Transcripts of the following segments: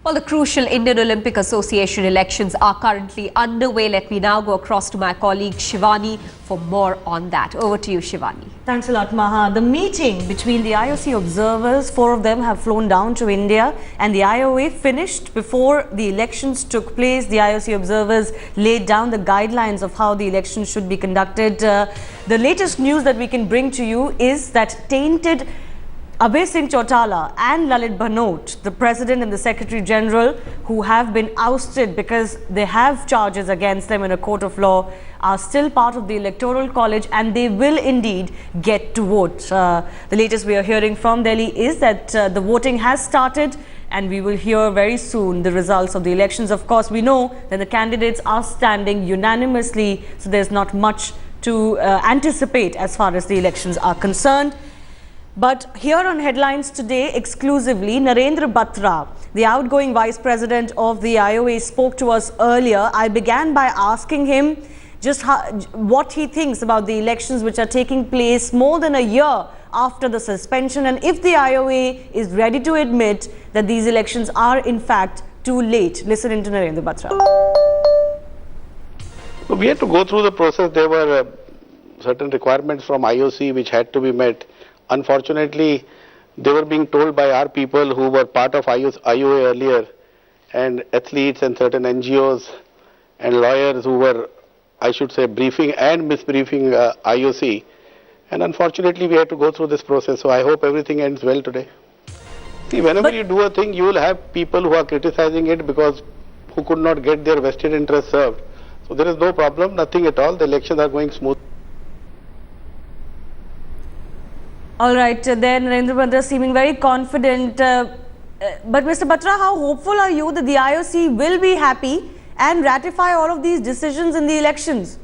Well, the crucial Indian Olympic Association elections are currently underway. Let me now go across to my colleague Shivani for more on that. Over to you, Shivani. Thanks a lot, Maha. The meeting between the IOC observers, 4 of them have flown down to India, and the IOA finished before the elections took place. The IOC observers laid down the guidelines of how the elections should be conducted. The latest news that we can bring to you is that tainted Chautala and Bhanot, the President and the Secretary General, who have been ousted because they have charges against them in a court of law, are still part of the Electoral College, and they will indeed get to vote. The latest we are hearing from Delhi is that the voting has started, and we will hear very soon the results of the elections. Of course, we know that the candidates are standing unanimously, so there's not much to anticipate as far as the elections are concerned. But here on Headlines Today, exclusively, Narendra Batra, the outgoing Vice President of the IOA, spoke to us earlier. I began by asking him just what he thinks about the elections which are taking place more than a year after the suspension, and if the IOA is ready to admit that these elections are in fact too late. Listen in to Narendra Batra. So we had to go through the process. There were certain requirements from IOC which had to be met. Unfortunately, they were being told by our people who were part of IOA earlier, and athletes and certain NGOs and lawyers who were, I should say, briefing and misbriefing IOC. And unfortunately, we had to go through this process. So I hope everything ends well today. See, whenever you do a thing, you will have people who are criticizing it because who could not get their vested interest served. So there is no problem, nothing at all. The elections are going smooth. All right, then Narendra Batra seeming very confident. But Mr. Batra, how hopeful are you that the IOC will be happy and ratify all of these decisions in the elections?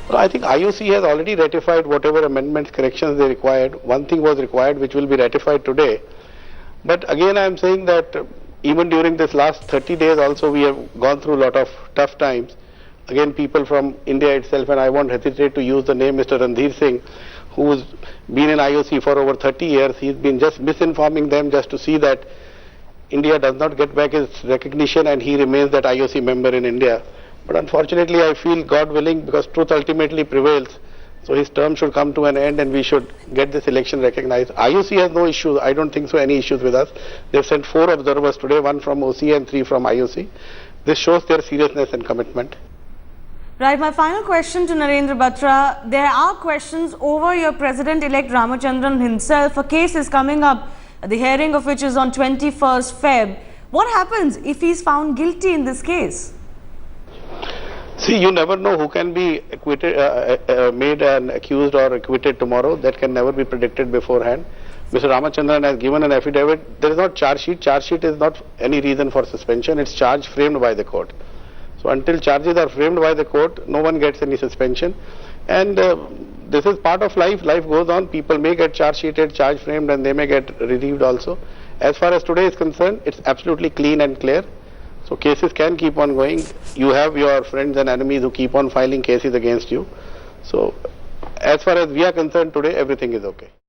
Well, I think IOC has already ratified whatever amendments, corrections they required. One thing was required which will be ratified today. But again, I am saying that even during this last 30 days also we have gone through a lot of tough times. Again, people from India itself, and I won't hesitate to use the name Mr. Randhir Singh, who's been in IOC for over 30 years. He's been just misinforming them just to see that India does not get back its recognition and he remains that IOC member in India. But unfortunately, I feel, God willing, because truth ultimately prevails, so his term should come to an end and we should get this election recognized. IOC has no issues. I don't think so any issues with us. They've sent 4 observers today, 1 from OC and 3 from IOC. This shows their seriousness and commitment. Right, my final question to Narendra Batra. There are questions over your President-elect Ramachandran himself. A case is coming up, the hearing of which is on 21st Feb. What happens if he's found guilty in this case? See, you never know who can be acquitted, made an accused or acquitted tomorrow. That can never be predicted beforehand. Mr. Ramachandran has given an affidavit. There is not charge sheet. Charge sheet is not any reason for suspension. It's charge framed by the court. So until charges are framed by the court, no one gets any suspension. And this is part of life. Life goes on. People may get charge sheeted, charge framed, and they may get relieved also. As far as today is concerned, it's absolutely clean and clear. So cases can keep on going. You have your friends and enemies who keep on filing cases against you. So as far as we are concerned today, everything is okay.